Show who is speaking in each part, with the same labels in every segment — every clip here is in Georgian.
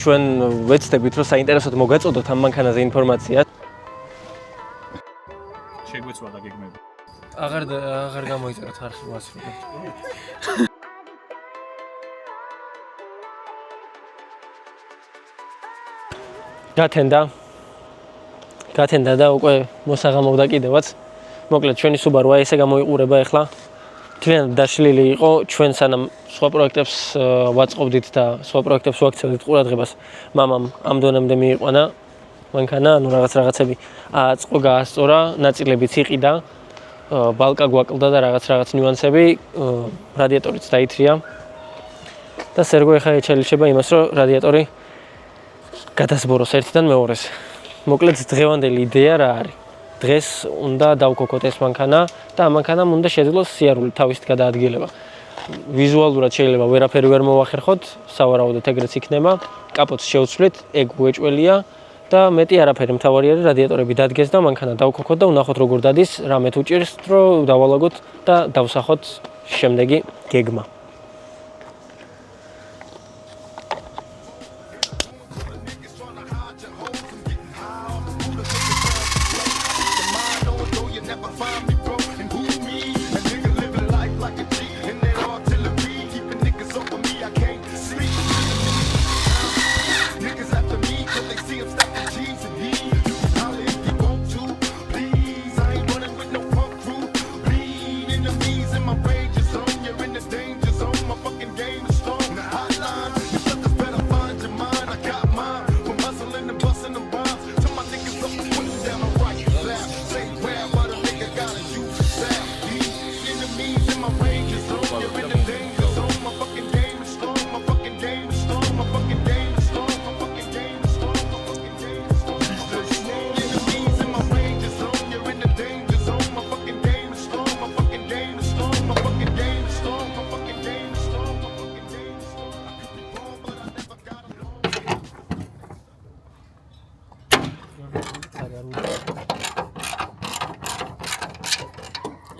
Speaker 1: ჩვენ ვეცდებით რომ საინტერესოდ მოგაწოდოთ ამ მანქანაზე ინფორმაცია.
Speaker 2: შეგვეცვა და გეგმები.
Speaker 1: აღარ გამოიწეროთ არხივას. გათენდა და უკვე მოსაღამოვდა კიდევაც. მოკლედ ჩვენი Subaru აი ესე გამოიყურება ახლა. Ძალიან დაშლილი იყო, ჩვენ სანამ სხვა პროექტებს ვაწყობდით და სხვა პროექტებს ვაქცევდით ყურადღებას, მამამ ამ დონემდე მიიყვანა მანქანა, ანუ რაღაცები აწყო, გაასწორა, ნაწილებიც იყიდა, ბალკა გვაკლდა და რაღაც ნიუანსები, რადიატორიც დაითრია. და სერგო ეხა ეჩელიშება იმას, რომ რადიატორი გადასბოროს ერთიდან მეორეს. მოკლედ დღევანდელი იდეა რა არის? დღეს უნდა დავქოქოთ ეს მანქანა და ამ მანქანამ უნდა შეძლოს სიარული თავისით გადაადგილება. ვიზუალურად შეიძლება ვერაფერი ვერ მოვახერხოთ, სავარაუდოდ ეგრეც იქნება. კაპოტს შევცვლით, ეგ უეჭველია და მეტი არაფერი, მთავარი არის რადიატორები დადგეს და მანქანა დავქოქოთ და ვნახოთ როგორ დადის, რამე თუ ჭირს, რომ დავალაგოთ და დავსახოთ შემდეგი გეგმა.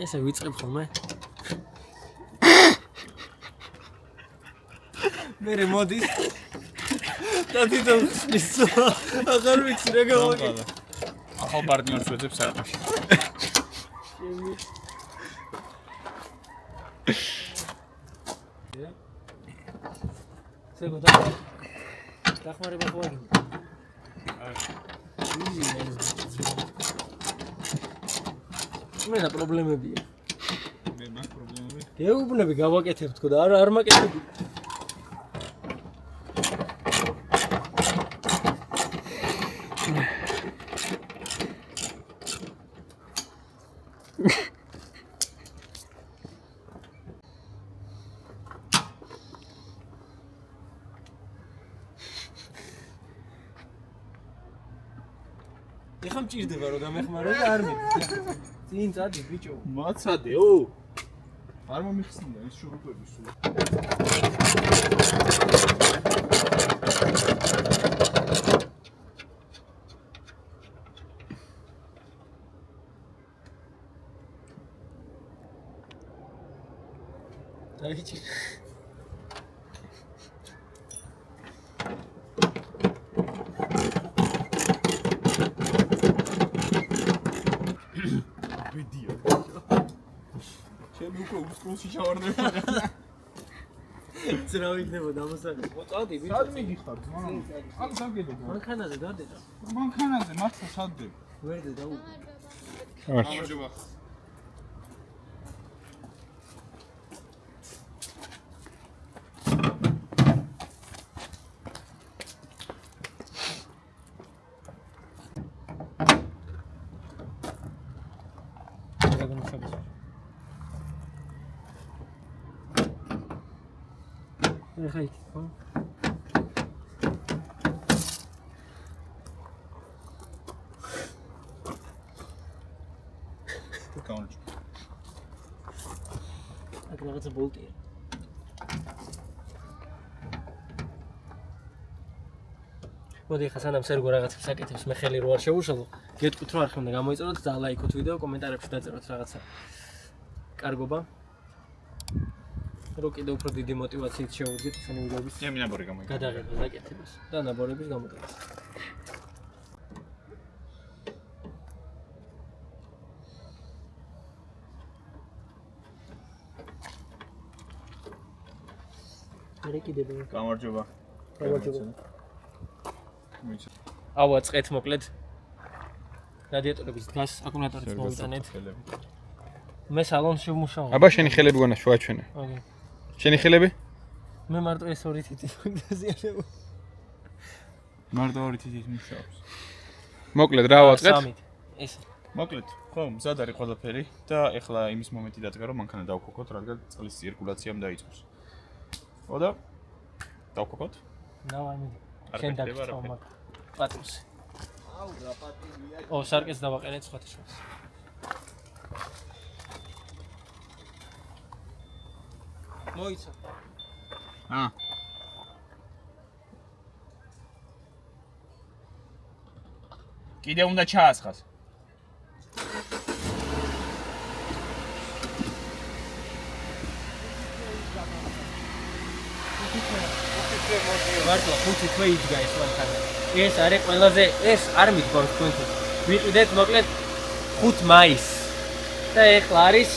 Speaker 1: ესე ვიწყებ ხოლმე. მე მოდის. და თვითონ ისო აღარ ვიცი რა გავაკეთე.
Speaker 2: ახალ პარტნიორს ვეძებ საერთოდ.
Speaker 1: სეგო დახმარება ხო არის? მე და პრობლემებია.
Speaker 2: მე მაგ პრობლემები.
Speaker 1: გეუბნები გავაკეთებ თქო და არ მაკეთები. ეხა მჭირდება რომ გამეხმარო და არ მიდის. წინ წადი ბიჭო.
Speaker 2: მაცადეო. არ მომიხსნია ეს შურუპები სულ.
Speaker 1: დაიჭი.
Speaker 2: უსკროლში ჩავარდება.
Speaker 1: ძრავ იქნება დამოსაგები. მოწადი ბიჭო.
Speaker 2: სად მიგიხარ ძმა? ან სამგედო.
Speaker 1: მანქანაზე დადედა.
Speaker 2: მანქანაზე მართლა სადდე.
Speaker 1: ვერდე დაუ.
Speaker 2: გამარჯობა.
Speaker 1: ეხა იქ ხო?
Speaker 2: გაუნჯ.
Speaker 1: აქ რაღაცა ბოლტია. მოდი ხა სანამ სერგო რაღაცას აკეთებს, მე ხელი რო არ შევუშალო, გეტყვით რომ არ ხონდა გამოიწეროთ და ლაიქოთ ვიდეო, კომენტარებში დაწეროთ რაღაცა. კარგობა. რომ კიდევ უფრო დიდი мотиваციით შევუდგეთ ჩვენი ვიდეოების
Speaker 2: ნაბორი გამოიგო.
Speaker 1: გადაღებას და კეთებას და ნაბორების გამოყენებას. მე კიდევ
Speaker 2: გამარჯობა.
Speaker 1: ავაწყეთ მოკლედ რადიატორების დგას აკუმულატორიც მოვიტანეთ. მე სალონში ვმუშაობ.
Speaker 3: აბა შენი ხელები გონა შევაჩვენე.
Speaker 1: ოკეი.
Speaker 3: შენი ხელები?
Speaker 1: მე მარტო ეს ორი თითი დაზიანება.
Speaker 2: მარტო ორი თითით მუშაობს.
Speaker 3: მოკლედ რა ავაწყეთ?
Speaker 1: სამით. ეს
Speaker 2: მოკლედ, ხო, მზად არის ყველაფერი და ეხლა იმის მომენტი დადგა რომ მანქანა დავქოქოთ, რადგან წყლის ცირკულაციამ დაიწყოს. ხო და დავქოქოთ?
Speaker 1: ნავამი.
Speaker 2: არ
Speaker 1: შენ
Speaker 2: გექნება
Speaker 1: დაგწავ
Speaker 2: რა.
Speaker 1: მაგ პატრონს.
Speaker 2: აუ, რა პატივია.
Speaker 1: ო, სარკეს დავაყენეთ სხვათა შორის. მოიცა.
Speaker 2: კიდე უნდა ჩაასხას.
Speaker 1: მართლა 5 თვე იდგა ეს მანქანა. ეს არის ყველაზე ეს არ მიდგავს თქვენთვის. ვიყიდეთ მოკლედ 5 მაისს. და ეხლა არის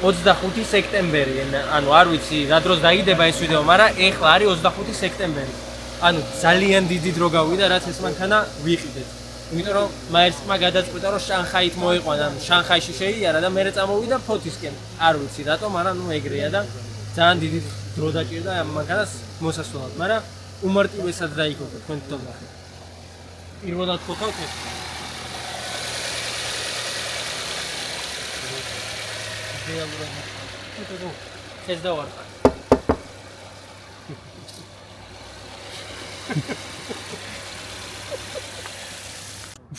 Speaker 1: 25 სექტემბერი. ანუ არ ვიცი რა დროს დაიდება ეს ვიდეო, მაგრამ ეხლა არის 25 სექტემბერი. ანუ ძალიან დიდი დრო გავიდა რაც ეს მანქანა ვიყიდეთ. იმიტომ რომ მაერსკმა გადაწყვიტა რომ შანხაით მოიყვანა, ანუ შანხაიში შეიარა და მერე წამოვიდა ფოთისკენ. არ ვიცი რატომ, მაგრამ ნუ ეგრეა და ძალიან დიდი დრო დაჭირდა ამ მანქანას მოსასვლელად, მაგრამ უმარტივესად დაიქოქა თქვენ თვითონ ნახეთ. პირველად ხოთავთ ეს. ეს დავარყა.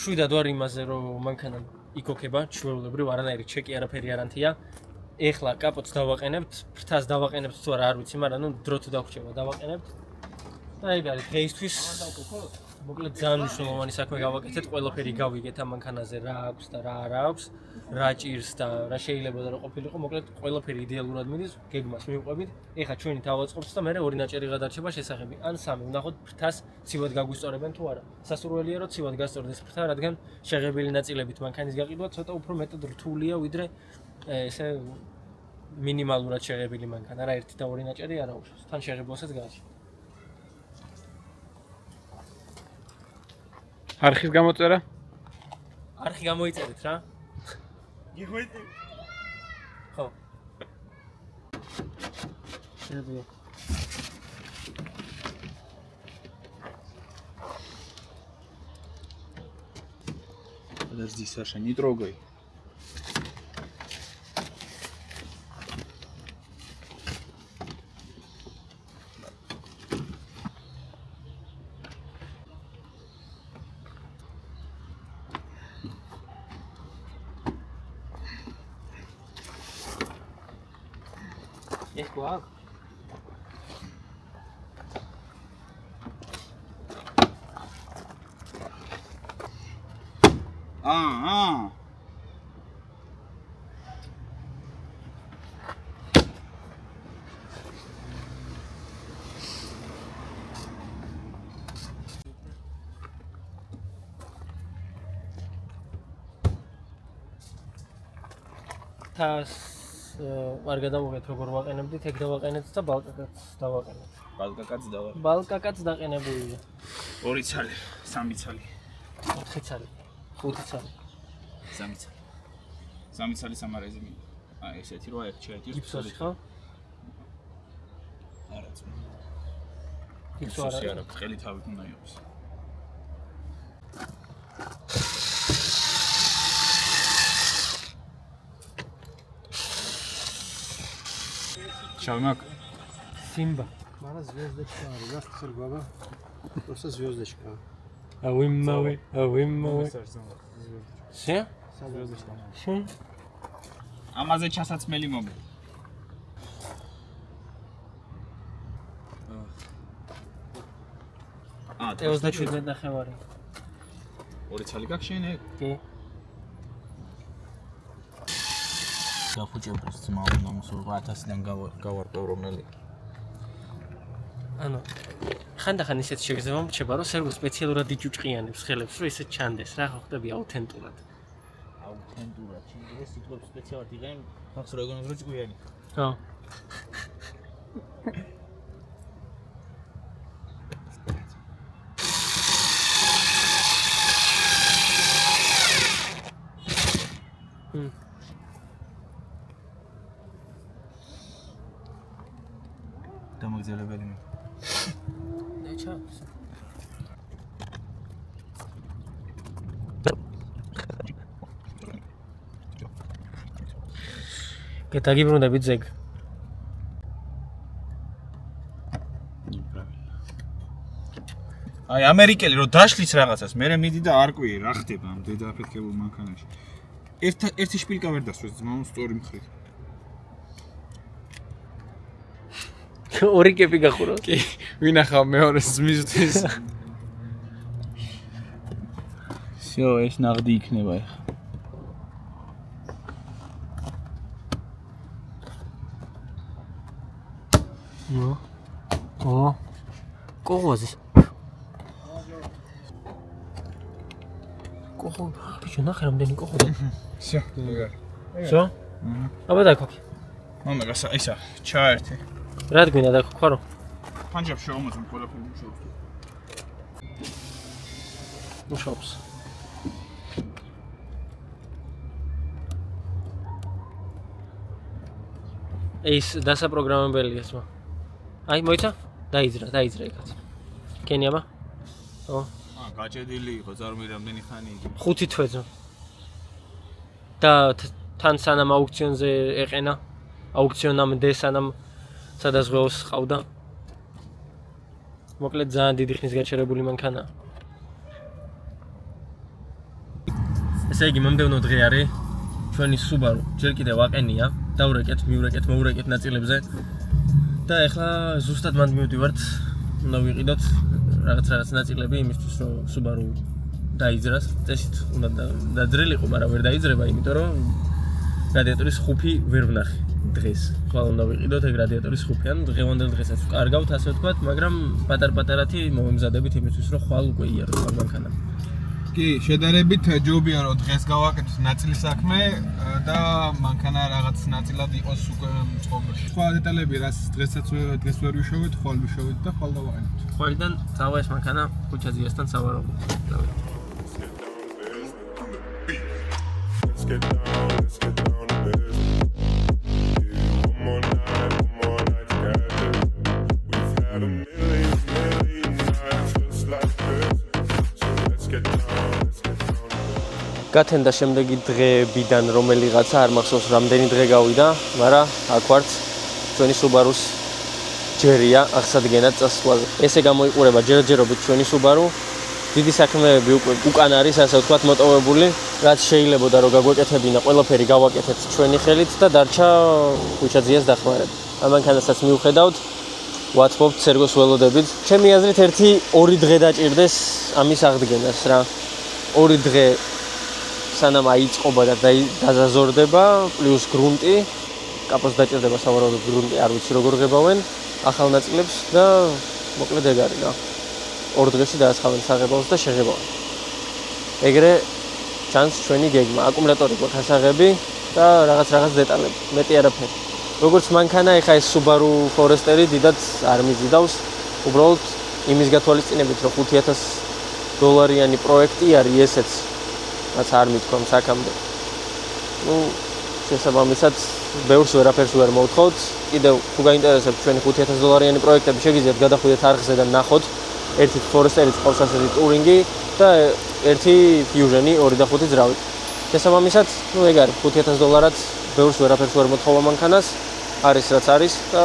Speaker 1: შვიდად ვარ იმაზე რომ მანქანა იქოქება ჩვეულებრივ არანაირი ჩეკი არაფერი არ ანთია. ეხლა კაპოტს დავაყენებთ, ფრთას დავაყენებთ თუ არა არ ვიცი, მაგრამ ნუ დრო თუ დაგვრჩება დავაყენებთ. და ეგ არის დღეისთვის. მოკლედ ძალიან მნიშვნელოვანი საქმე გავაკეთეთ, ყველაფერი გავიგეთ ამ მანქანაზე რა აქვს და რა არ აქვს, რა ჭირს და რა შეიძლება და რა ყოფილიყო, მოკლედ ყველაფერი იდეალურად მიდის, გეგმას მივყვებით. ეხლა ჩვენი დავაწყობთ და მერე ორი ნაჭერი გადარჩება შესახები. ან სამი, ვნახოთ ფრთას ცივად გაგვისწორებენ თუ არა. სასურველია რომ ცივად გასწორდეს ფრთა, რადგან შეღებილი ნაწილებით მანქანის გაყიდვა ცოტა უფრო მეტად რთულია ვიდრე ესე მინიმალურად შეღებილი მანქანა, რა ერთი და ორი ნაჭერი არ აუშვებს. თან შეღებულსაც გააჩნია.
Speaker 3: არხის გამოწერა?
Speaker 1: არხი გამოიწერეთ რა?
Speaker 2: გიღვიდი.
Speaker 1: ხო. შეიძლება.
Speaker 2: Подожди, Саша, не трогай.
Speaker 1: ეს გვაქვს? თას არ გადავუღეთ როგორ ვაყენებდით, ეგ დავაყენეთ და ბალკაკაც დავაყენეთ.
Speaker 2: ბალკაკაც დავა.
Speaker 1: ბალკაკაც დაყენებულია.
Speaker 2: 2 ცალი, 3 ცალი,
Speaker 1: 4 ცალი, 5 ცალი.
Speaker 2: 3 ცალი. 3 ცალი სამარეზი მინდა. აი ესეთი რა ერთ შეეჭირს.
Speaker 1: გიფსოში ხო?
Speaker 2: არა ძმა.
Speaker 1: გიფსოში
Speaker 2: არა, ბრელი თავით უნდა იყოს. Шалмак.
Speaker 1: Симба.
Speaker 4: Мара звездочка, раз цербаба. Просто звездочка.
Speaker 1: Ауиммауи. Все?
Speaker 2: Звездочка.
Speaker 1: Все?
Speaker 2: Амазе ჩასაცმელი მომი.
Speaker 1: Te 27 ნახევარი.
Speaker 2: 2 ცალი გაქვს შენ ეგ?
Speaker 1: კი.
Speaker 5: გაფუჭებს ძმა უნდა მოსულიყო 1000-დან გავარკვევ რომელი.
Speaker 1: ანუ ხანდახან ისეთ შეგრძნება მრჩება, რომ სერგო სპეციალურად იჭუჭყიანებს ხელებს, რომ ისე ჩანდეს, რა ხდება აუთენტურად.
Speaker 5: აუთენტურად, შეიძლება სიტყვებს სპეციალურად იღენ, ხახს რა გონებს რომ ჭკვიანი.
Speaker 1: ხო.
Speaker 5: დამაგზელებელი მე.
Speaker 1: ნეჩა. გეტაგიბრუნდებით ზეგ.
Speaker 2: აი ამერიკელი რო დაშლის რაღაცას, მე მიდი და არ ყვიე რა ხდება ამ დედააფეთქებულ მანქანაში. ერთი შპილკა ვერ დასვეს ძმაო სწორი მხრით.
Speaker 1: ორი კეპი გახურო.
Speaker 3: კი, ვინახავ მეორეს მისთვის.
Speaker 5: всё, ეს ნაღდი იქნება ახლა.
Speaker 1: ნო. ო. კოღოზის. კოღო, ბიჭო, ნახე რამდენი კოღოა.
Speaker 2: всё, ეგარ.
Speaker 1: всё? აბა დაკოქი.
Speaker 2: მომეგა ისა, ჩაერთე.
Speaker 1: რა გინდა დაკოქარო?
Speaker 2: პანჯაბში ამოწმ ყველაფერი მუშაობს.
Speaker 1: მუშაობს. ეს დასაპროგრამებელია სმა. აი მოიცა? დაიძრა იქაც. კენი აბა? ო.
Speaker 2: გაჭედილი იყო ზარმი რამდენი ხანი იგი.
Speaker 1: 5 თვეზე. და თან სანამ აუქციონზე ეყენა. აუქციონამდე სანამ სადაზღვეოს ყავდა. მოკლედ ძალიან დიდი ხნის გაჩერებული მანქანაა. ესე იგი მომდევნო დღე არის ჩვენი Subaru ჯერ კიდევ აყენია, დავრეკეთ, მოვრეკეთ ნაწილებზე. და ეხლა ზუსტად მანდ მივდივართ, უნდა ვიყიდოთ რაღაც ნაწილები იმისთვის, რომ Subaru დაიძრას. წესით უნდა დაძრილიყო, მაგრამ ვერ დაიძრება, იმიტომ რომ რადიატორის ხუფი ვერ ვნახე დღეს. ხვალ უნდა ვიყიდოთ ეგ რადიატორის ხუფი, ან დღევანდელ დღესაც ვკარგავთ, ასე ვთქვათ, მაგრამ პატარ-პატარათი მომემზადებით იმისთვის, რომ ხვალ უკვე იაროს მანქანა.
Speaker 3: კი, შედარებით ჯობია რომ დღეს გავაკეთოთ ნაწილის საქმე და მანქანა რაღაც ნაწილად იყოს უკვე წყობაში. სხვა დეტალები რაც დღესაც დღეს ვერ ვიშოვეთ, ხვალ ვიშოვეთ და ხვალ დავაყენოთ.
Speaker 1: ხვალიდან წავა ეს მანქანა ქუჩაზიასთან სავარაუდოდ.
Speaker 6: Let's get down to business. One more night together. We've had a million nights just like this. So let's get down to business.
Speaker 1: გათენდა შემდეგი დღეებიდან რომელიღაცა არ მახსოვს რამდენი დღე გავიდა, მაგრამ აქ ვართ ჩვენი Subaru-ს ჯერია აღსადგენად წასვლაზე. ესე გამოიყურება ჯერჯერობით ჩვენი Subaru. დიდი საქმეები უკვე უკან არის, ასე ვთქვათ, მოტოვებული, რაც შეიძლებოდა რომ გაგვეკეთებინა, ყველაფერი გავაკეთეთ ჩვენი ხელით და დარჩა ქუჩაზიას დახმარება. ამ მანქანასაც მივხედავთ, ვათმობთ სერგოს ველოდებით. ჩემი აზრით 1-2 დღე დაჭირდეს ამის აღდგენას რა. 2 დღე სანამ აიწყობა და დაზაზორდება, პლუს გრუნტი, კაპოს დაჭირდება სავარაუდოდ გრუნტი, არ ვიცი როგორ ღებავენ ახალ ნაწილებს და მოკლედ ეგ არის რა. 2 დღეში დაასხავენ საღებავს და შეღებავენ. ეგრე ჩანს ჩვენი გეგმა, აკუმულატორი გვაქვს ასაღები და რაღაც დეტალები, მეტი არაფერი. როგორც მანქანა, ეხა ეს Subaru Forester-ი დიდად არ მიზიდავს, უბრალოდ იმის გათვალისწინებით, რომ $5,000 პროექტი არის ესეც, რაც არ მithქვამს აქამდე. ნუ შესაბამისად, ბევრს ვერაფერს ვერ მოვთხოვთ. კიდევ თუ გაინტერესებთ ჩვენი $5,000 პროექტები, შეგიძლიათ გადახვიდეთ არხზე და ნახოთ. ერთი Forester-იც ყავს ასეთი ტურინგი და ერთი Fusion-ი 2.5 ძრავით. შესაბამისად, ნუ ეგ არის $5,000-ად ბევრს ვერაფერს ვერ მოთხოვა მანქანას, არის რაც არის და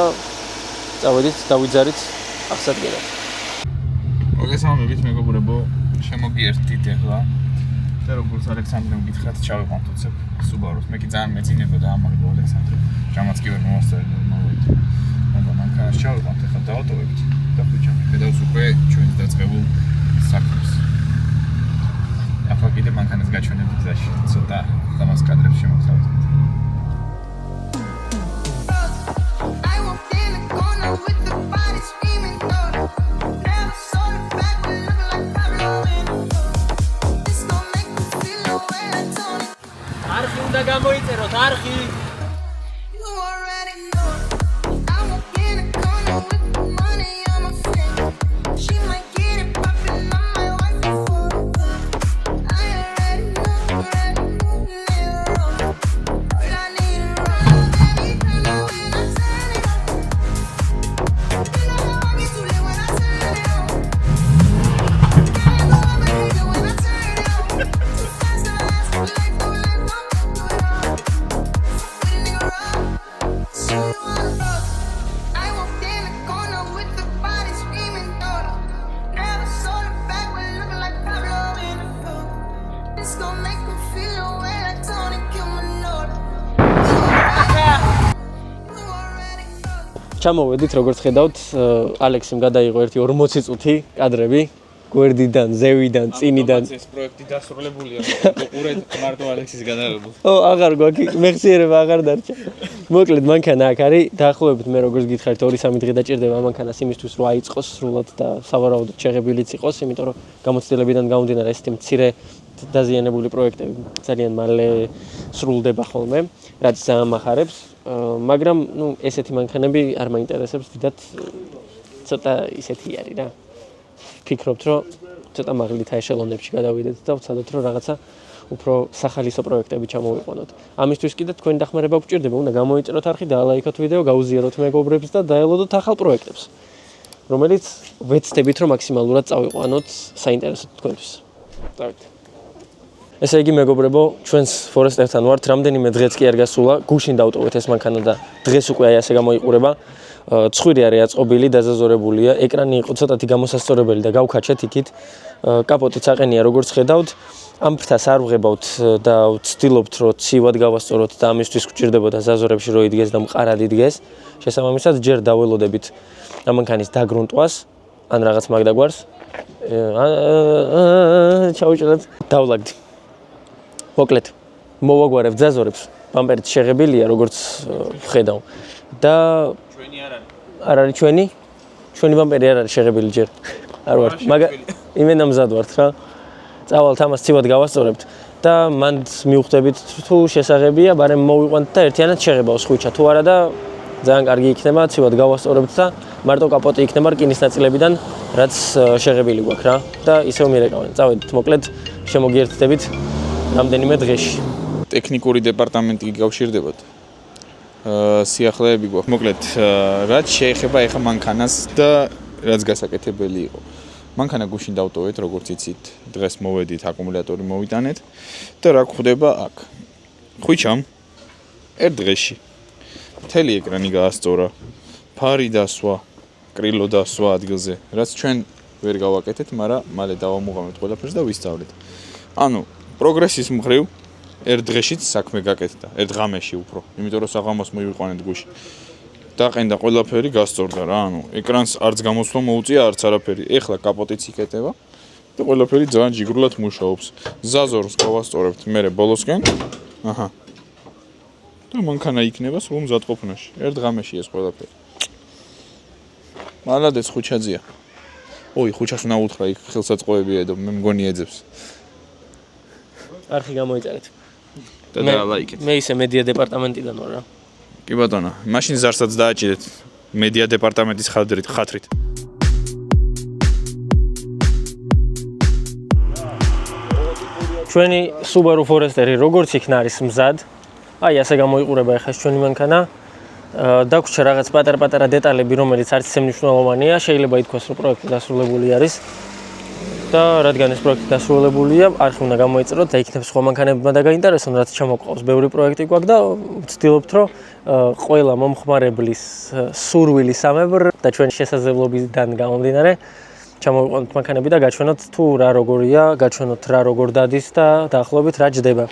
Speaker 1: წავედით, დავიძარით აღსადგენად.
Speaker 2: მოგესალმებით მეგობრებო, შემოგიერთდით ახლა. და როგორც ალექსანდრემ გითხრათ, ჩავიყვანოთ Subaru-ს. მე კი ძალიან მეძინებოდა ამაღლო ალექსანდრე. ჯამაც კი ვერ მომასწრე ნორმალურად. მაგრამ მანქანას ჩავიყვანოთ ახლა დავატოვებთ და ხუჩამი. ხედავს უკვე ჩვენს დაწყებულ საქმეს. ახლა კიდე მანქანას გაჩვენებთ გზაში. ცოტა დამას კადრებს შემოგთავაზებთ.
Speaker 1: გამოიწეროთ არხი.
Speaker 7: You already know. I walk in the corner with the money on my finger. She might get it poppin', I might wipe it for her. I already know, nigga wrong. All I need is wrong, baby, turn up when I turn it up. You know how I get too lit when I turn it on. I know I'm a nigga when I turn it on. Too fast, I ask for life, don't let my mood do it all. With a nigga wrong. She wanna fuck. I walked in the corner with the body screaming daughter. Never saw the back when looking like Pablo in the film. This gon' make him feel the way like Tony Kilmanora. You already know.
Speaker 1: ჩამოვედით, როგორც ხედავთ, ალექსიმ გადაიღო ერთი 40 წუთი კადრები, გვერდიდან, ზევიდან, წინიდან.
Speaker 2: ეს პროექტი დასრულებულია. უყურეთ მარტო ალექსის გადაღებულს.
Speaker 1: აღარ გვაქვს მეხსიერება აღარ დარჩა. მოკლედ მანქანა აქ არის, დაახლოებით მე როგორც გითხარით 2-3 დღე დაჭირდება მანქანას იმისთვის რომ აიწყოს სრულად და სავარაუდოდ შეღებილიც იყოს, იმიტომ რომ გამოცდილებიდან გამომდინარე ესეთი მცირე დაზიანებული პროექტები ძალიან მალე სრულდება ხოლმე, რაც ძალიან მახარებს, მაგრამ ნუ ესეთი მანქანები არ მაინტერესებს დიდად, ცოტა ისეთი არის რა. ფიქრობთ რომ ცოტა მაგლით ეშელონებში გადავიდეთ და ვცადოთ რომ რაღაცა უფრო სახალისო პროექტები ჩამოვიყვანოთ. ამისთვის კიდე თქვენი დახმარება გვჭირდება, უნდა გამოიწეროთ არხი, დაალაიქოთ ვიდეო, გაუზიაროთ მეგობრებს და დაელოდოთ ახალ პროექტებს, რომელიც ვეცდებით რომ მაქსიმალურად წავიყვანოთ საინტერესოდ თქვენთვის. დავით. ესე იგი მეგობრებო, ჩვენს ფორესტერთან ვართ, რამდენიმე დღეც კი არ გასულა, გუშინ დავტოვეთ ეს მანქანა და დღეს უკვე აი ასე გამოიყურება. ცხვირი არის აწყობილი, დაზაზორებულია, ეკრანი იყო ცოტათი გამოსასწორებელი და გავქაჩეთ იქით. კაპოტიც აყენია, როგორც ხედავთ. ამ ფრთას არ ვღებავთ და ვცდილობთ რომ ცივად გავასწოროთ და ამისთვის გვჭირდებოდა ზაზორებში რო იდგეს და მყარად იდგეს. შესაბამისად ჯერ დაველოდებით ამ მანქანის დაგრუნტვას, ან რაღაც მაგდაგვარს. ჩავიჭრათ, დავლაგდი. მოკლედ, მოვაგვარებ ზაზორებს, ბამპერიც შეღებილია, როგორც ვხედავ. და
Speaker 2: ჩვენი
Speaker 1: არ არის ჩვენი? ჩვენი ბამპერი არ არის შეღებილი ჯერ. არ ვარ, მაგრამ იმენა მზად ვართ რა. წავალთ ამას ცივად გავასწორებთ და მანდ მივხვდებით თუ შესაღებია, მაგრამ მოვიყვანთ და ერთიანად შეღებავს ხვიჩა თუ არა და ძალიან კარგი იქნება, ცივად გავასწორებთ და მარტო კაპოტი იქნება რკინის ნაწილებიდან, რაც შეღებილი გვაქვს რა და ისევ მირეკავენ. წავედით, მოკლედ შემოგიერთდებით რამდენიმე დღეში.
Speaker 2: ტექნიკური დეპარტამენტი გიკავშირდებათ. სიახლეები გვაქვს. მოკლედ, რაც შეეხება ეხა მანქანას და რაც გასაკეთებელი იყო. მანქანა გუშინ დავტოვეთ, როგორც იცით, დღეს მოვედით, აკუმულატორი მოვიტანეთ და რა გვხვდება აქ. ხვიჩამ ერთ დღეში მთელი ეკრანი გაასწორა, ფარი დასვა, კრილო დასვა ადგილზე, რაც ჩვენ ვერ გავაკეთეთ, მაგრამ მალე დავამოღამეთ ყველაფერს და ვისწავლეთ. ანუ პროგრესის მხრივ ერთ დღეშიც საქმე გაკეთდა, ერთ ღამეში უფრო, იმიტომ რომ საღამოს მივიყვანეთ გუშინ. დაყენდა ყველაფერი, გასწორდა რა, ანუ ეკრანს არც გამოსვლა მოუწია, არც არაფერი. ეხლა კაპოტიც იკეტება და ყველაფერი ძალიან ჯიგრულად მუშაობს. ზაზორს გავასწორებთ მერე ბოლოსკენ. აჰა. და მანქანა იქნება სულ მზადყოფნაში. ერთ ღამეში ეს ყველაფერი. მალადეც ხუჩაძია. ოი, ხუჩას უნდა უთხრა იქ ხელსაწყოები ედო, მე მგონი ეძებს.
Speaker 1: არხი გამოიწერეთ.
Speaker 2: და დაალაიქეთ.
Speaker 1: მე ისე მედია დეპარტამენტიდან ვარ რა.
Speaker 2: კი ბატონო, მაშინ ზარსაც დააჭირეთ მედია დეპარტამენტის ხათრით.
Speaker 1: ჩვენი Subaru Forester-ი როგორც იქნა არის მზად. აი ასე გამოიყურება ახლა ჩვენი მანქანა. დაგვრჩა რაღაც პატარ-პატარა დეტალები, რომელიც არც ისე მნიშვნელოვანია, შეიძლება ითქვას, რომ პროექტი დასრულებული არის. და რადგან ეს პროექტი დასრულებულია, არხი უნდა გამოიწეროთ და იქნებ სხვა მანქანებმა დაგაინტერესონ, რაც ჩამოყავს. ბევრი პროექტი გვაქვს და ვცდილობთ, რომ ყველა მომხმარებლის სურვილი სამებრ და ჩვენი შესაძლებლობიდან გამომდინარე ჩამოვიყვანოთ მანქანები და გაჩვენოთ თუ რა როგორია, გაჩვენოთ რა როგორ დადის და დაახლოებით რა ჯდება.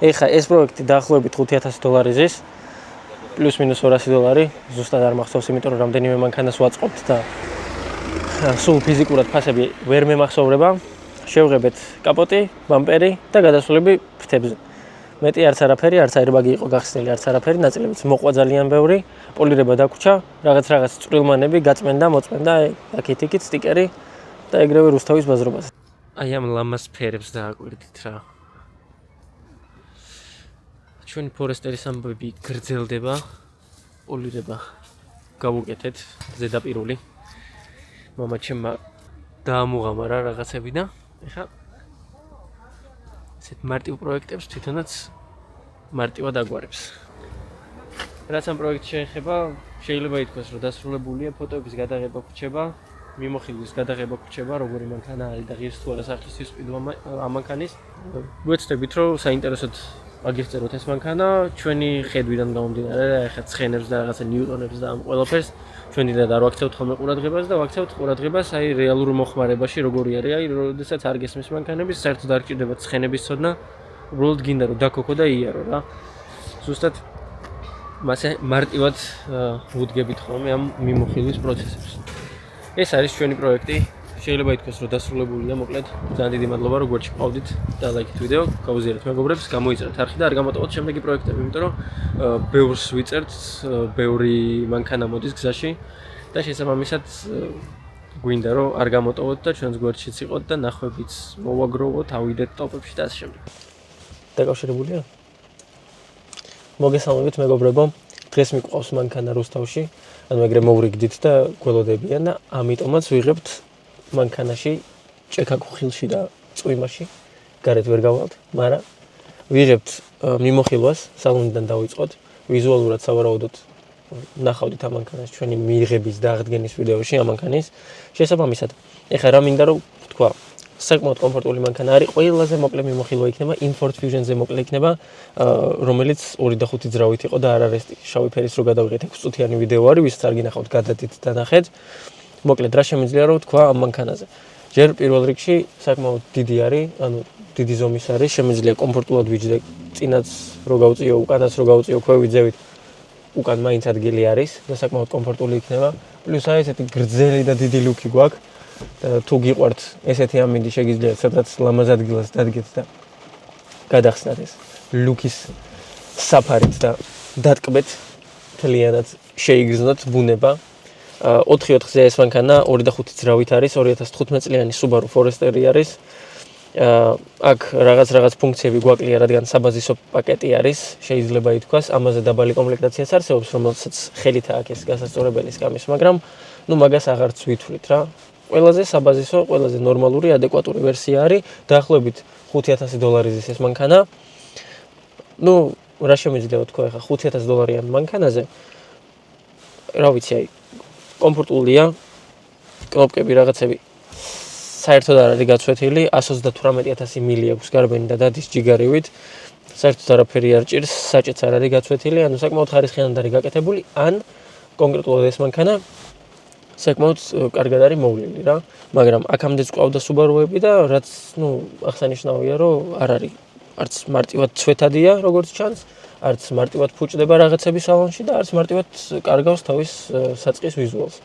Speaker 1: ეხლა ეს პროექტი დაახლოებით $5,000 ზის, პლუს-მინუს $200, ზუსტად არ მახსოვს, იმიტომ რომ რამდენიმე მანქანას ვაწყობთ და სულ ფიზიკურად ფასები ვერ მემახსოვრება. შევღებეთ კაპოტი, ბამპერი და გადასვლები ფრთებზე. მეტი არც არაფერი, არც აირბაგი იყო გახსნილი, არც არაფერი, ნაწილებიც მოყვა ძალიან ბევრი, პოლირება დაგვრჩა, რაღაც წვრილმანები, გაწმენდა, მოწმენდა, აქეთ-იქით სტიკერი და ეგრევე რუსთავის ბაზრობაზე. აი ამ ლამას ფერებს დააკვირდით რა. ჩვენი ფორესტერის ამბები გრძელდება, პოლირება გავუკეთეთ ზედაპირული. მამა ჩემმა დაამუღამარა რაღაცები და ეხლა ესეთ მარტივ პროექტებს თვითონაც მარტივად აგვარებს. რაც ამ პროექტს შეეხება, შეიძლება ითქვას, რომ დასრულებულია, ფოტოების გადაღება გრჩება, მიმოხილვის გადაღება გრჩება, როგორი მანქანა არის და ღირს თუ არა სახლის სისყიდვა ამ მანქანის. გვეცდებით, რომ საინტერესოდ აგიხსენოთ ეს მანქანა, ჩვენი ხედვიდან გამომდინარე, ეხლა ცხენებს და რაღაცა ნიუტონებს და ამ ყველაფერს ჩვენიდან არ ვაქცევთ ხოლმე ყურადღებას და ვაქცევთ ყურადღებას აი რეალურ მოხმარებაში, როგორი არის, აი როდესაც არ გესმის მანქანები, საერთოდ არ გჭირდება ცხენების ცოდნა, უბრალოდ გინდა რომ დაქოქო და იარო რა. ზუსტად მასე მარტივად ვუდგებით ხოლმე ამ მიმოხილვის პროცესებს. ეს არის ჩვენი პროექტი. შეიძლება ითქვას, რომ დასრულებულია, მოკლედ. ძალიან დიდი მადლობა, რომ გვერდჩიყავდით და ლაიქით ვიდეო, გავუზიარეთ მეგობრებს, გამოიწერეთ არხი და არ გამოტოვოთ შემდეგი პროექტები, იმიტომ რომ ბევრს ვიწერთ, ბევრი მანქანა მოდის გზაში და შესაბამისად გვინდა რომ არ გამოტოვოთ და ჩვენს გვერდშიც იყოთ და ნახვებიც მოვაგროვოთ, ავიდეთ ტოპებში და ასე შემდეგ. დაკავშირებულია? მოგესალმებით მეგობრებო, დღეს მიყვავს მანქანა რუსთავში, ანუ ეგრე მოვრიგდით და გველოდებიან და ამიტომაც ვიღებთ მანქანაში ჭექაქუხილში და წვიმაში, გარეთ ვერ გავალთ, მაგრამ ვიღებთ მიმოხილვას, სალონიდან დავიწყოთ, ვიზუალურად სავარაუდოდ ნახავდით ამ მანქანას ჩვენი მიღების და აღდგენის ვიდეოში ამ მანქანის. შესაბამისად, ეხლა რა მინდა რომ ვთქვა, საკმაოდ კომფორტული მანქანა არის, ყველაზე მოკლე მიმოხილვა იქნება, Ford Fusion-ზე მოკლე იქნება, რომელიც 2 და 5 ძრავით იყო და არ არის შავი ფერის რო გადავიღეთ 6 წუთიანი ვიდეო არის, ვისაც არ გინახავთ, გადადით და ნახეთ. მოკლედ რა შემიძლია რომ ვთქვა ამ მანქანაზე. ჯერ პირველ რიგში საკმაოდ დიდი არის, ანუ დიდი ზომის არის, შემიძლია კომფორტულად ვიჯდე, წინაც რო გავწიო, უკანაც რო გავწიო, ქვევიძევით, უკან მაინც ადგილი არის და საკმაოდ კომფორტული იქნება. პლუს აი ესეთი გრძელი და დიდი ლუკი გვაქვს. და თუ გიყვართ ესეთი ამინდი შეგიძლიათ სადაც ლამაზ ადგილას დადგეთ და გადახსნათ ეს ლუკის საფარით და დატკბეთ მთლიანად შეიგრძნოთ ბუნება. 4-4-ზე ეს მანქანა 2 და 5 ძრავით არის, 2015 წლიანი Subaru Forester არის. აქ რაღაც ფუნქციები გვაკლია, რადგან საბაზისო პაკეტი არის, შეიძლება ითქვას, ამაზე დაბალი კომპლექტაციაც არსებობს, რომელსაც ხელით აქვს ეს გასასწორებელი სკამის, მაგრამ ნუ მაგას აღარც ვითვლით რა. ყველაზე საბაზისო, ყველაზე ნორმალური, ადეკვატური ვერსია არის, დაახლოებით $5,000 ეს მანქანა. ნუ რა შემიძლია ვთქვა ახლა $5,000 მანქანაზე? რა ვიცი, აი კომფორტულია, კნოპკები რაღაცები საერთოდ არ არის გაცვეთილი, 128,000 მილი აქვს გარბენი და დადის ჯიგარივით. საერთოდ არაფერი არ ჭირს, საჭეც არ არის გაცვეთილი, ანუ საკმაოდ ხარისხიანად არის გაკეთებული, ან კონკრეტულად ეს მანქანა საკმაოდ კარგად არის მოვლილი რა, მაგრამ აქამდეც ყავდა Subaru-ები და რაც, ნუ, აღსანიშნავია, რომ არ არის არც მარტივად ცვეთადია, როგორც ჩანს, არც მარტივად ფუჭდება რაღაცები სალონში და არც მარტივად კარგავს თავის საწყის ვიზუალს.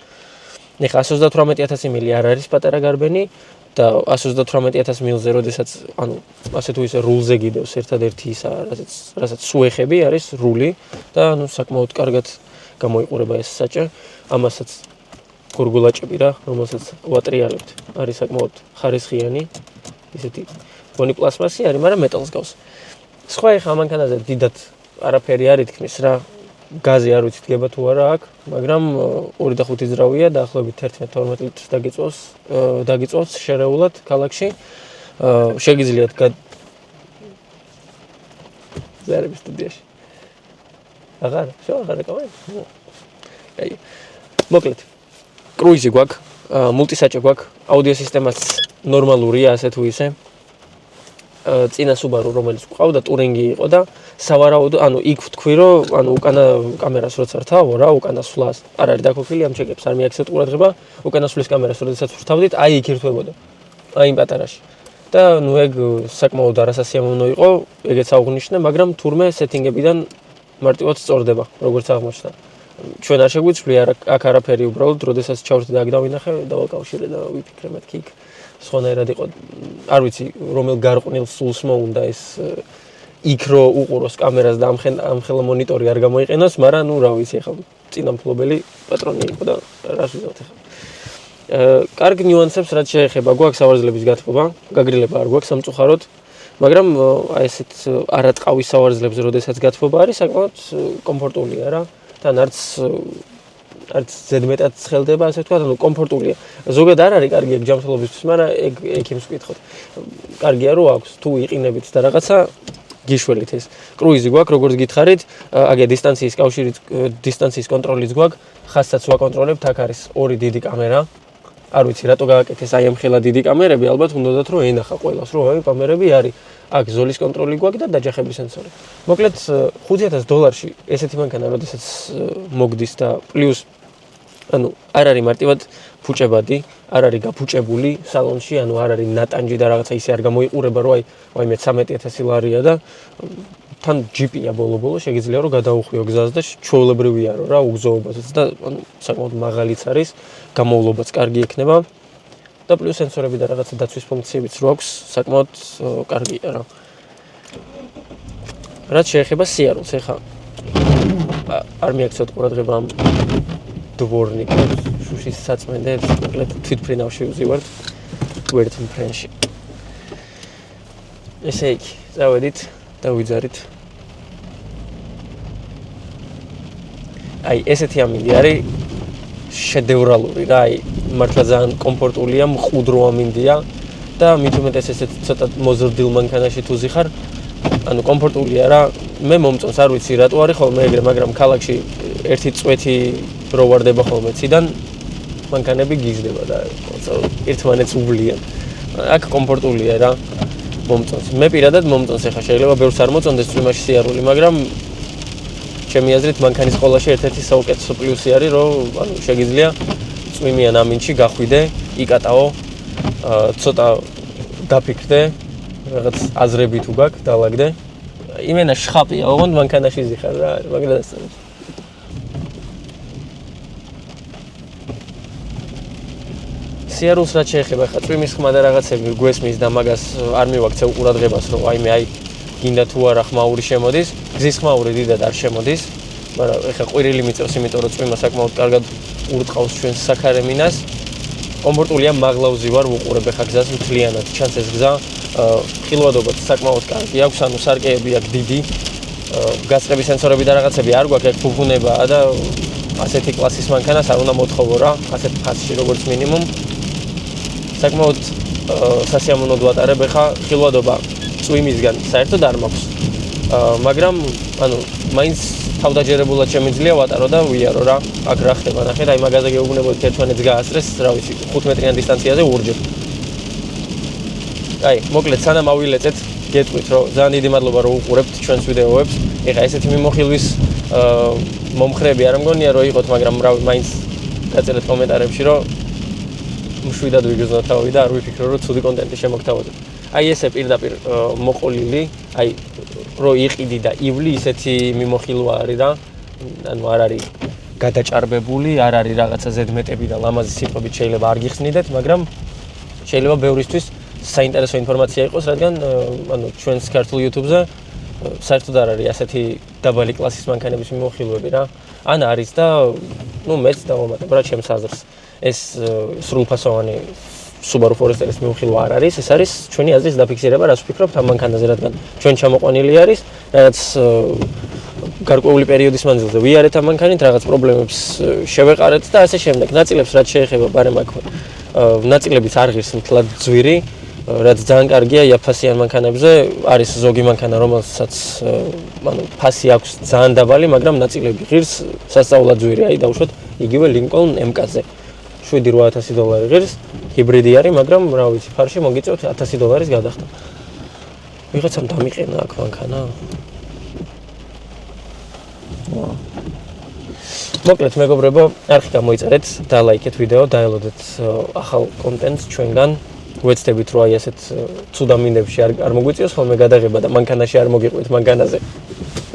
Speaker 1: ეხლა 128,000 მილი არ არის პატარა გარბენი და 128,000 მილზე, როდესაც, ანუ, ასე თუ ისე რულზე გიდევს ერთადერთი ისა, რასაც სუეხები არის რული და, ანუ, საკმაოდ კარგად გამოიყურება ეს საჭე, ამასაც გურგულაჭები რა, რომელსაც ვატრიალებთ, არის საკმაოდ ხარისხიანი, ისეთი გონი პლასმასი არის, მაგრამ მეტალს გავს. სხვა ეხლა მანქანაზე დიდად არაფერი არ ითქმის რა, გაზი არ ვიცი დგება თუ არა აქ, მაგრამ 2 და 5 ძრავია, დაახლოებით 11-12 ლიტრს დაგიწვევს შერეულად ქალაქში. შეგიძლიათ ზარების სტუდიაში. აღარ აკავე? აი. მოკლედ კრუიზი გვაქვს, მულტისაჭე გვაქვს, აუდიო სისტემაც ნორმალურია, ასე თუ ისე. წინა Subaru, რომელიც ყავდა, ტურინგი იყო და სავარაუდო, ანუ იქ ვთქვი, რომ ანუ უკანა კამერას როცა რთავო რა, უკანა სვლას არ არის დაქოქილი, ამ ჩეკებს არ მიაქცევთ ყურადღება, უკანა სვლის კამერას როდესაც ვრთავდით, აი იქ ირთვებოდა. აი იმ პატარაში. და ნუ ეგ საკმაოდ არასასიამოვნო იყო, ეგეც აღვნიშნე, მაგრამ თურმე სეტინგებიდან მარტივად სწორდება, როგორც აღმოჩნდა. ჩვენ არ შეგვიცვლია აქ არაფერი უბრალოდ, როდესაც ჩავრთი და აქ დავინახე, დავაკავშირე და ვიფიქრე მეთქი იქ. სხვანაირად იყო, არ ვიცი, რომელ გარყვნილ სულს მოუნდა ეს იქ რო უყუროს კამერას და ამხელა მონიტორი არ გამოიყენოს, მაგრამ ნუ რა ვიცი, ახლა წინამფლობელი პატრონი იყო და რა ვიზავთ ახლა. კარგ ნიუანსებს რაც შეეხება, გვაქვს სავარძლების გათბობა, გაგრილება არ გვაქვს სამწუხაროდ. მაგრამ აი ესეთ არატყავის სავარძლებზე როდესაც გათბობა არის, საკმაოდ კომფორტულია რა. თან არც ზედმეტად ცხელდება, ასე ვთქვათ, ანუ კომფორტულია. ზოგადად არ არის კარგი ეგ ჯანმრთელობისთვის, მაგრამ ეგ იმს ვკითხოთ. კარგია რომ აქვს, თუ იყინებით და რაღაცა გიშველით ეს. კრუიზი გვაქვს, როგორც გითხარით, აგე დისტანციის კავშირით, დისტანციის კონტროლიც გვაქვს, ხაზსაც ვაკონტროლებთ, აქ არის ორი დიდი კამერა. არ ვიცი რატო გააკეთეს აი ამ ხელა დიდი კამერები, ალბათ უნდათ რომ ენახა ყველას, რომ აი კამერები არის. აქ ზოლის კონტროლი გვაქვს და დაჯახების სენსორი. მოკლედ $5,000-ში ესეთი მანქანა, როდესაც მოგდის და პლუს ანუ არ არის მარტივად ფუჭებადი, არ არის გაფუჭებული სალონში, ანუ არ არის ნატანჯი და რაღაცა ისე არ გამოიყურება, რომ აი მე 13,000 ლარია და თან ჯიპია ბოლო-ბოლო, შეგიძლია რომ გადაუხვიო გზას და ჩვეულებრივია რა უგზოობაზეც და ანუ საკმაოდ მაღალიც არის, გამოვლობაც კარგი ექნება და პლუს სენსორები და რაღაცა დაცვის ფუნქციებიც რო აქვს, საკმაოდ კარგია რა. რაც შეეხება სიარულს, ეხა არ მიაქცევთ ყურადღება ამ დვორნიკებს, შუშის საწმენდებს, მოკლედ თვითფრინავში ვზივართ გვერდ ფრენში. ესე იგი, წავედით და ვიძარით. აი, ესეთი ამინდი არის შედევრალური რა, აი, მართლა ძალიან კომფორტულია, მყუდრო ამინდია და მით უმეტეს ესეთ ცოტა მოზრდილ მანქანაში თუ ზიხარ, ანუ კომფორტულია რა. მე მომწონს, არ ვიცი რატო არის ხოლმე ეგრე, მაგრამ ქალაქში ერთი წვეთი რო ვარდება ხოლმე ციდან მანქანები გიზდება და ერთმანეთს უვლიან. აქ კომფორტულია რა. მომწონს. მე პირადად მომწონს, ეხა შეიძლება ბევრს არ მოწონდეს წვიმაში სიარული, მაგრამ ჩემი აზრით მანქანის ყოლაში ერთ-ერთი საუკეთესო პლუსი არის, რომ ანუ შეგიძლია წვიმიან ამინდში გახვიდე, იკატაო, ცოტა დაფიქრდე, რაღაც აზრები თუ გაქვს, დაალაგდე. იმენა შხაპია, ოღონდ მანქანაში ზიხარ რა, მაგრამ სიარულს რაც შეეხება, ხა წვიმის ხმა და რაღაცები გვესმის და მაგას არ მივაქცევ ყურადღებას, რომ აი მე აი გინდა თუ არა ხმაური შემოდის, გზის ხმაური დიდად არ შემოდის, მაგრამ ეხა ყვირილი მიწევს, იმიტომ რომ წვიმა საკმაოდ კარგად ურტყავს ჩვენს საქარემინას. კომფორტულია, მაღლა ვზივარ, ვუყურებ ეხა გზას მთლიანად, ჩანს ეს გზა, ხილვადობაც საკმაოდ კარგი აქვს, ანუ სარკეები აქვს დიდი, გასწრების სენსორები და რაღაცები არ გვაქვს, ეგ ფუფუნებაა და ასეთი კლასის მანქანას არ უნდა მოთხოვო რა, ასეთ ფასში როგორც მინიმუმ. საკმაოდ სასიამოვნოდ ვატარებ ეხა ხილვადობა წვიმისგან საერთოდ არ მაქვს. მაგრამ ანუ მაინც თავდაჯერებულად შემიძლია ვატარო და ვიარო რა. აქ რა ხდება, ნახეთ, აი მაგაზე გეუბნებოდით ერთმანეთს გაასწრეს, რა ვიცი, 5 მეტრიან დისტანციაზე ვურჯებ. აი, მოკლედ სანამ ავილეწეთ, გეტყვით რომ ძალიან დიდი მადლობა რომ უყურებთ ჩვენს ვიდეოებს. ეხა ესეთი მიმოხილვის მომხრები არ მგონია რომ იყოთ, მაგრამ მაინც გაწერეთ კომენტარებში რომ მშვიდად ვიგრძნოთ თავი და არ ვიფიქრო რომ ცუდი კონტენტი შემოგთავაზებთ. აი ესე პირდაპირ მოყოლილი, აი რო იყიდი და ივლი ისეთი მიმოხილვა არის რა. ანუ არ არის გადაჭარბებული, არ არის რაღაცა ზედმეტები და ლამაზი სიტყვებით შეიძლება არ გიხსნიდეთ, მაგრამ შეიძლება ბევრისთვის საინტერესო ინფორმაცია იყოს, რადგან ანუ ჩვენს ქართულ YouTube-ზე საერთოდ არ არის ასეთი დაბალი კლასის მანქანების მიმოხილვები რა. ან არის და ნუ მეც დავამატებ რა ჩემს აზრს. ეს სრულფასოვანი Subaru Forester-ის მიმოხილვა არ არის, ეს არის ჩვენი აზრის დაფიქსირება, რას ვფიქრობთ ამ მანქანაზე, რადგან ჩვენ ჩამოყვანილი არის, რაღაც გარკვეული პერიოდის მანძილზე ვიარეთ ამ მანქანით, რაღაც პრობლემებს შევეყარეთ და ასე შემდეგ. ნაწილებს რაც შეეხება ბარემ აქ ნაწილებიც არ ღირს მთლად ძვირი, რაც ძალიან კარგია იაფასიან მანქანებზე, არის ზოგი მანქანა, რომელსაც ანუ ფასი აქვს ძალიან დაბალი, მაგრამ ნაწილები ღირს, სასწაულად ძვირი, აი დავუშვათ იგივე Lincoln MK-ზე. $7,000 ღირს, ჰიბრიდი არის, მაგრამ რა ვიცი, ფარში მოგიწევთ $1,000 გადახდა. ვიღაცამ დამიყენა აქ მანქანა. მოკლედ მეგობრებო, არხი გამოიწერეთ, დალაიქეთ ვიდეო, დაელოდეთ ახალ კონტენტს ჩვენგან. ვეცდებით რომ აი ასეთ ცუდ ამინდებში არ მოგვიწევს ხოლმე გადაღება და მანქანაში არ მოგიყვით მანქანაზე.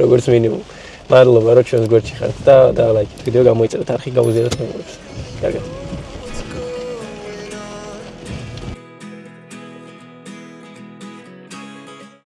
Speaker 1: როგორც მინიმუმ. მადლობა რომ ჩვენს გვერდში ხართ და დალაიქეთ ვიდეო, გამოიწერეთ არხი, გაუზიაროთ მეგობრებს. კარგად.